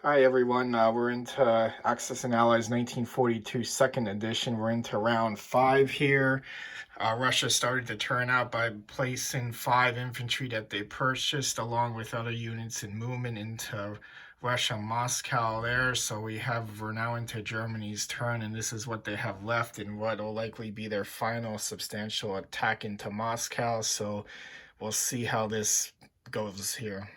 Hi everyone, we're into Axis and Allies 1942 second edition. We're into round 5 here. Russia started to turn out by placing 5 infantry that they purchased along with other units in movement into Russia, Moscow there. So we're now into Germany's turn, and this is what they have left in what will likely be their final substantial attack into Moscow. So we'll see how this goes here.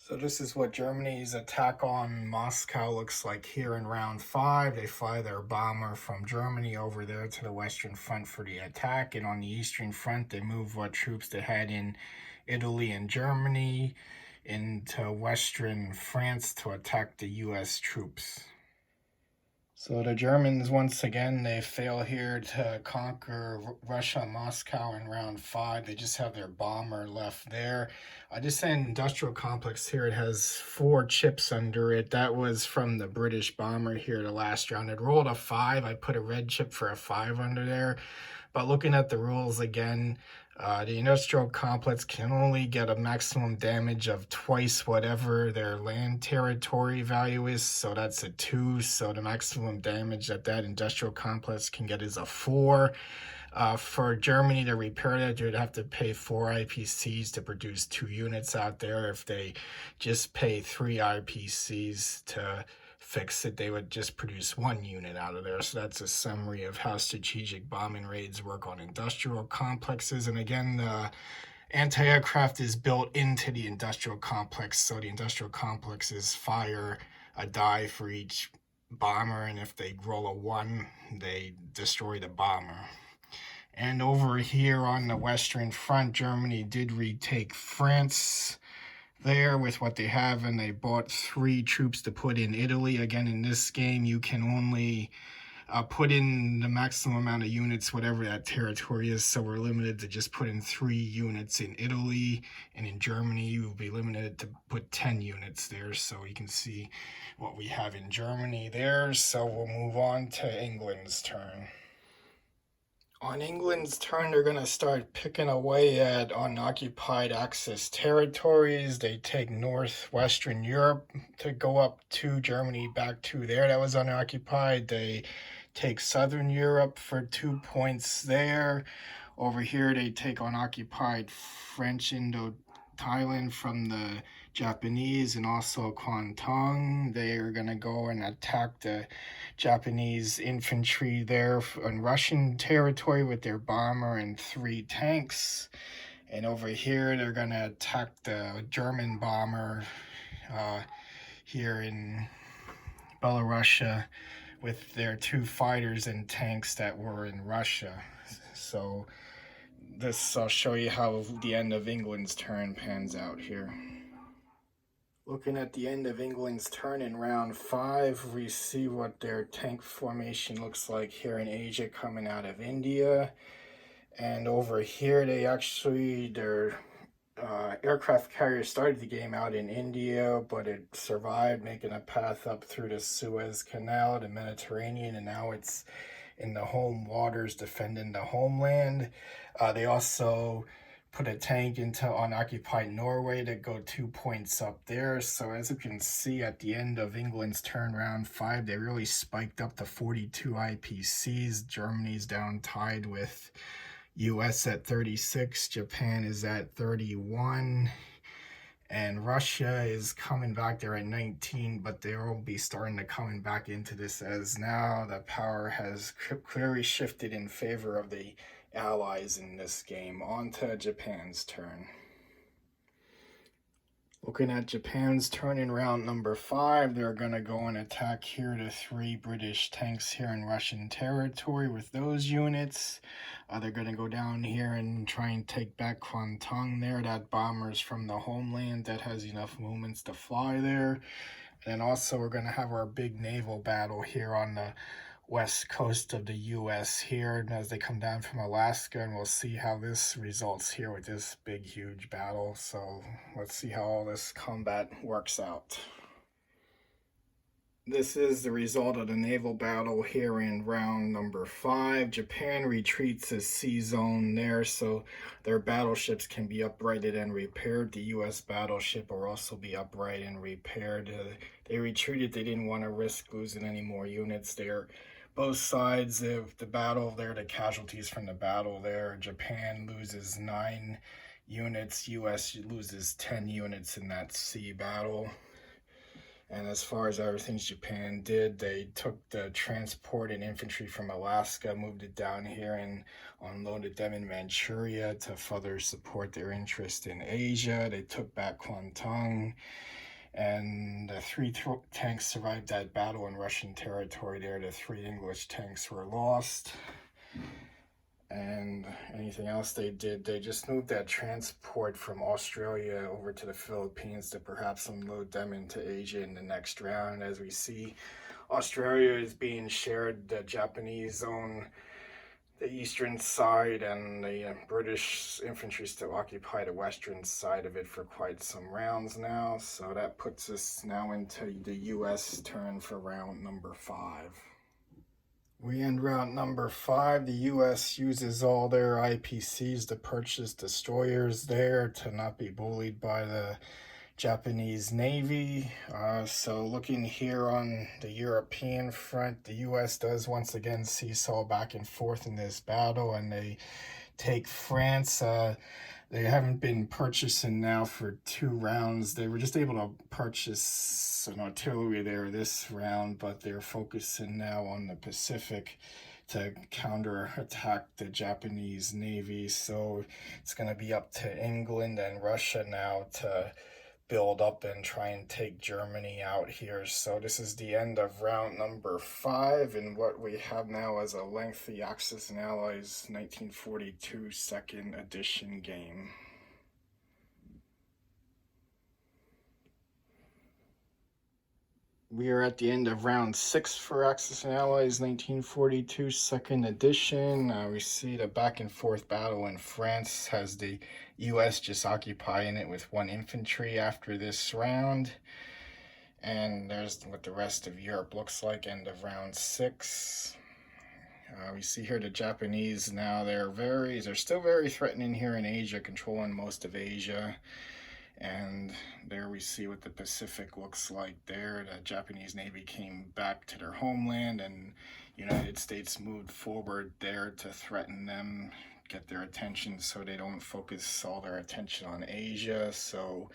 So this is what Germany's attack on Moscow looks like here in round 5. They fly their bomber from Germany over there to the Western Front for the attack, and on the Eastern Front they move what troops they had in Italy and Germany into Western France to attack the US troops. So the Germans, once again, they fail here to conquer Russia, Moscow in round 5. They just have their bomber left there. This industrial complex here, it has 4 chips under it. That was from the British bomber here the last round. It rolled a 5. I put a red chip for a 5 under there. But looking at the rules again, the industrial complex can only get a maximum damage of twice whatever their land territory value is. So that's a 2. So the maximum damage that industrial complex can get is a 4. For Germany to repair that, you'd have to pay 4 IPCs to produce 2 units out there. If they just pay 3 IPCs to fix it, they would just produce 1 unit out of there. So that's a summary of how strategic bombing raids work on industrial complexes. And again, the anti-aircraft is built into the industrial complex. So the industrial complexes fire a die for each bomber, and if they roll a 1, they destroy the bomber. And over here on the Western Front, Germany did retake France there with what they have, and they bought 3 troops to put in Italy. Again, in this game, you can only put in the maximum amount of units, whatever that territory is. So we're limited to just put in 3 units in Italy, and in Germany, you will be limited to put 10 units there. So you can see what we have in Germany there. So we'll move on to England's turn. On England's turn, they're going to start picking away at unoccupied Axis territories. They take northwestern Europe to go up to Germany, back to there that was unoccupied. They take southern Europe for 2 points there. Over here, they take unoccupied French Indo-Thailand from the Japanese, and also Kwantung. They are going to go and attack the Japanese infantry there on Russian territory with their bomber and 3 tanks. And over here, they're going to attack the German bomber here in Belarusia with their 2 fighters and tanks that were in Russia. So this, I'll show you how the end of England's turn pans out here. Looking at the end of England's turn in round 5, we see what their tank formation looks like here in Asia coming out of India. And over here, their aircraft carrier started the game out in India, but it survived, making a path up through the Suez Canal, the Mediterranean, and now it's in the home waters defending the homeland. They also put a tank into unoccupied Norway to go 2 points up there. So as you can see at the end of England's turn round 5, they really spiked up to 42 IPCs. Germany's down tied with US at 36, Japan is at 31, and Russia is coming back there at 19, but they will be starting to coming back into this as now the power has clearly shifted in favor of the Allies in this game. On to Japan's turn. Looking at Japan's turn in round number 5, they're going to go and attack here the 3 British tanks here in Russian territory with those units. They're going to go down here and try and take back Kwantung there. That bomber's from the homeland that has enough movements to fly there. And also we're going to have our big naval battle here on the west coast of the US here as they come down from Alaska, and we'll see how this results here with this big huge battle. So let's see how all this combat works out. This is the result of the naval battle here in round number 5. Japan retreats a sea zone there, so their battleships can be uprighted and repaired. The U.S. battleship will also be upright and repaired. They retreated. They didn't want to risk losing any more units there. Both sides of the battle there, the casualties from the battle there, Japan loses 9 units, U.S. loses 10 units in that sea battle. And as far as other things Japan did, they took the transport and infantry from Alaska, moved it down here, and unloaded them in Manchuria to further support their interest in Asia. They took back Kwantung, and the 3 tanks survived that battle in Russian territory there. The 3 English tanks were lost. And anything else they did, they just moved that transport from Australia over to the Philippines to perhaps unload them into Asia in the next round. As we see, Australia is being shared. The Japanese own the eastern side, and the British infantry still occupy the western side of it for quite some rounds now. So that puts us now into the U.S. turn for round number 5. We end round number 5. The U.S. uses all their IPCs to purchase destroyers there to not be bullied by the Japanese Navy. So looking here on the European front, the U.S. does once again seesaw back and forth in this battle, and they take France. They haven't been purchasing now for 2 rounds. They were just able to purchase an artillery there this round, but they're focusing now on the Pacific to counterattack the Japanese Navy. So it's going to be up to England and Russia now to build up and try and take Germany out here. So this is the end of round number 5, and what we have now is a lengthy Axis and Allies 1942 second edition game. We are at the end of round 6 for Axis and Allies 1942 second edition. We see the back and forth battle in France has the U.S. just occupying it with 1 infantry after this round. And there's what the rest of Europe looks like, end of round 6. We see here the Japanese now, they're still very threatening here in Asia, controlling most of Asia. And there we see what the Pacific looks like there. The Japanese Navy came back to their homeland, and United States moved forward there to threaten them, get their attention so they don't focus all their attention on Asia. So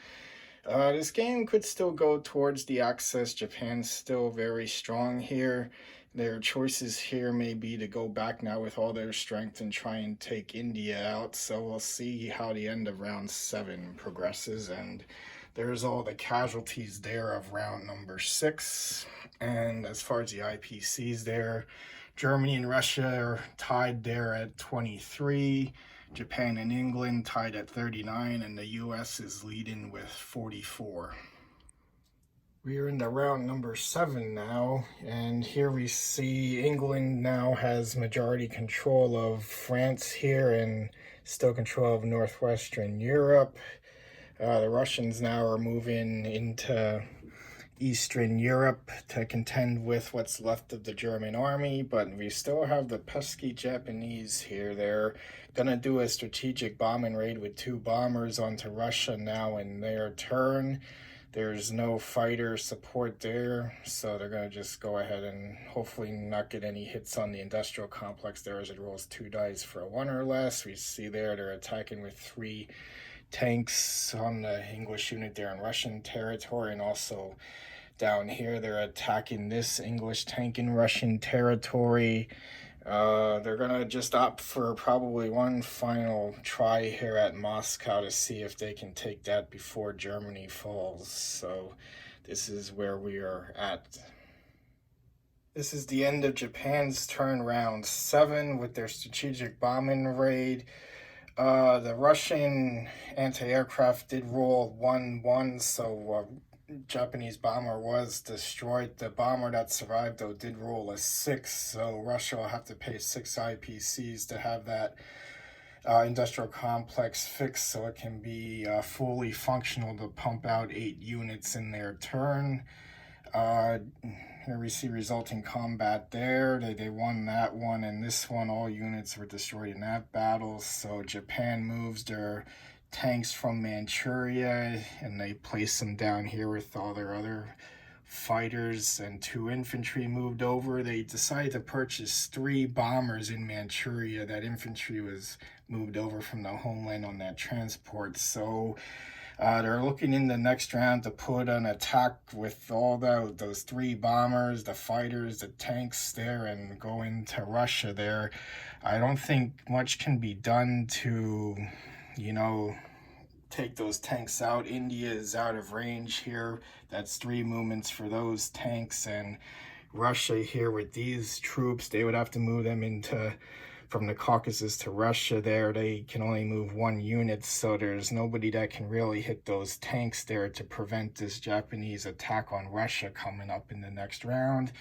this game could still go towards the Axis. Japan's still very strong here. Their choices here may be to go back now with all their strength and try and take India out. So we'll see how the end of round 7 progresses. And there's all the casualties there of round number 6. And as far as the IPCs there, Germany and Russia are tied there at 23. Japan and England tied at 39, and the U.S. is leading with 44. We are into round number 7 now, and here we see England now has majority control of France here and still control of northwestern Europe. The Russians now are moving into Eastern Europe to contend with what's left of the German army, but we still have the pesky Japanese here. They're going to do a strategic bombing raid with 2 bombers onto Russia now in their turn. There's no fighter support there, so they're going to just go ahead and hopefully not get any hits on the industrial complex there as it rolls 2 dice for a 1 or less. We see there they're attacking with 3 tanks on the English unit there in Russian territory, and also down here they're attacking this English tank in Russian territory. They're gonna just opt for probably 1 final try here at Moscow to see if they can take that before Germany falls. So this is where we are at. This is the end of Japan's turn, round 7, with their strategic bombing raid. The Russian anti-aircraft did roll 1-1, so Japanese bomber was destroyed. The bomber that survived, though, did roll a 6, so Russia will have to pay 6 IPCs to have that industrial complex fixed so it can be fully functional to pump out 8 units in their turn. Uh, Here we see resulting combat there. They won that one, and this one, all units were destroyed in that battle. So Japan moves their tanks from Manchuria, and they place them down here with all their other fighters, and 2 infantry moved over. They decided to purchase 3 bombers in Manchuria. That infantry was moved over from the homeland on that transport. So they're looking in the next round to put an attack with all those 3 bombers, the fighters, the tanks there, and go into Russia there. I don't think much can be done to, take those tanks out. India is out of range here. That's 3 movements for those tanks, and Russia here with these troops, they would have to move them from the Caucasus to Russia there. They can only move 1 unit, so there's nobody that can really hit those tanks there to prevent this Japanese attack on Russia coming up in the next round.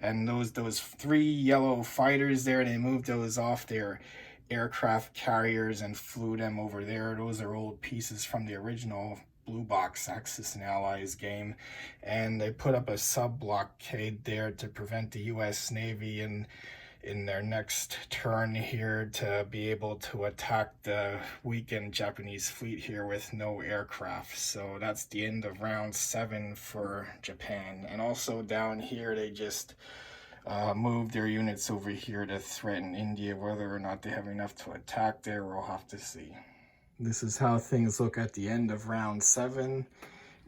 And those 3 yellow fighters there, they moved those off their aircraft carriers and flew them over there. Those are old pieces from the original Blue Box Axis and Allies game, and they put up a sub-blockade there to prevent the U.S. Navy in their next turn here to be able to attack the weakened Japanese fleet here with no aircraft. So that's the end of round 7 for Japan. And also down here, they just moved their units over here to threaten India. Whether or not they have enough to attack there, we'll have to see. This is how things look at the end of round 7.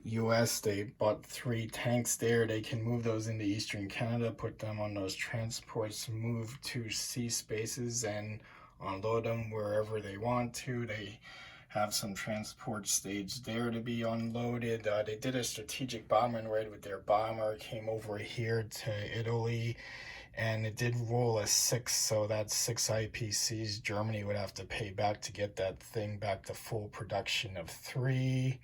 US, they bought 3 tanks there. They can move those into Eastern Canada, put them on those transports, move to sea spaces, and unload them wherever they want to. They have some transport stage there to be unloaded. They did a strategic bombing raid with their bomber, came over here to Italy, and it did roll a 6, so that's 6 IPCs Germany would have to pay back to get that thing back to full production of 3.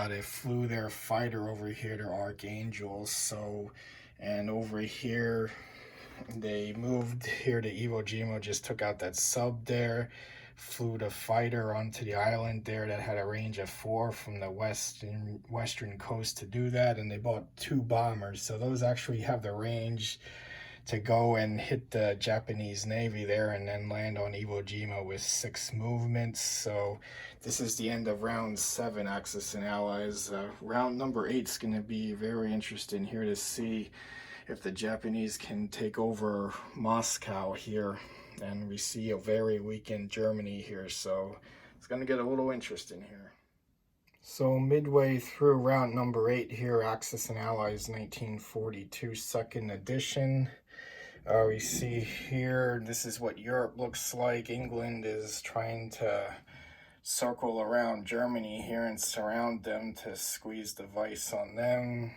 They flew their fighter over here to Archangel, and over here, they moved here to Iwo Jima, just took out that sub there, flew the fighter onto the island there that had a range of 4 from the western coast to do that, and they bought 2 bombers, so those actually have the range to go and hit the Japanese Navy there and then land on Iwo Jima with 6 movements. So this is the end of round 7, Axis and Allies. Round number 8 is going to be very interesting here to see if the Japanese can take over Moscow here. And we see a very weakened Germany here, so it's going to get a little interesting here. So midway through round number 8 here, Axis and Allies 1942 2nd edition. We see here, this is what Europe looks like. England is trying to circle around Germany here and surround them to squeeze the vice on them.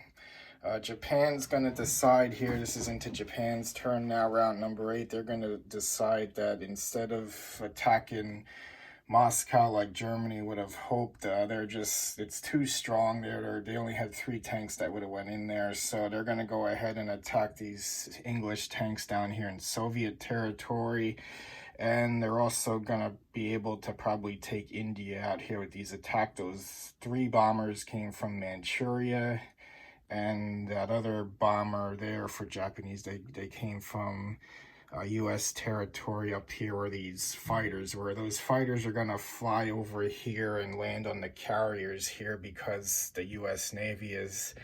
Japan's going to decide here, this is into Japan's turn now, round number 8. They're going to decide that instead of attacking Moscow like Germany would have hoped, it's too strong there. They only had 3 tanks that would have went in there, so they're going to go ahead and attack these English tanks down here in Soviet territory, and they're also going to be able to probably take India out here with these attacks. Those 3 bombers came from Manchuria, and that other bomber there for Japanese, they came from U.S. territory up here where these fighters were. Those fighters are going to fly over here and land on the carriers here because the U.S. Navy is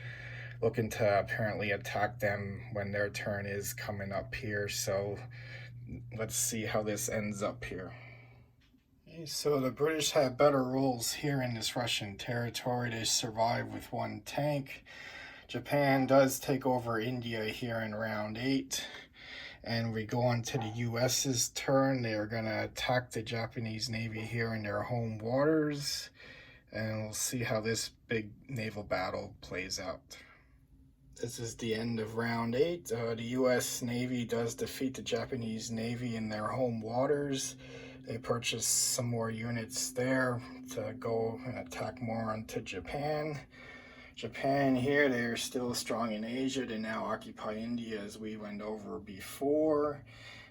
looking to apparently attack them when their turn is coming up here. So let's see how this ends up here. Okay, so the British have better rules here in this Russian territory. They survive with 1 tank. Japan does take over India here in round 8. And we go on to the U.S.'s turn. They are going to attack the Japanese Navy here in their home waters. And we'll see how this big naval battle plays out. This is the end of round 8. The U.S. Navy does defeat the Japanese Navy in their home waters. They purchase some more units there to go and attack more onto Japan. Japan here, they're still strong in Asia. They now occupy India as we went over before.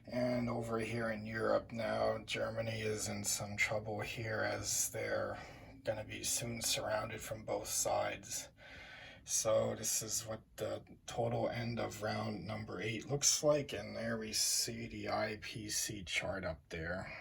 And over here in Europe now, Germany is in some trouble here as they're going to be soon surrounded from both sides. So this is what the total end of round number 8 looks like, and there we see the IPC chart up there.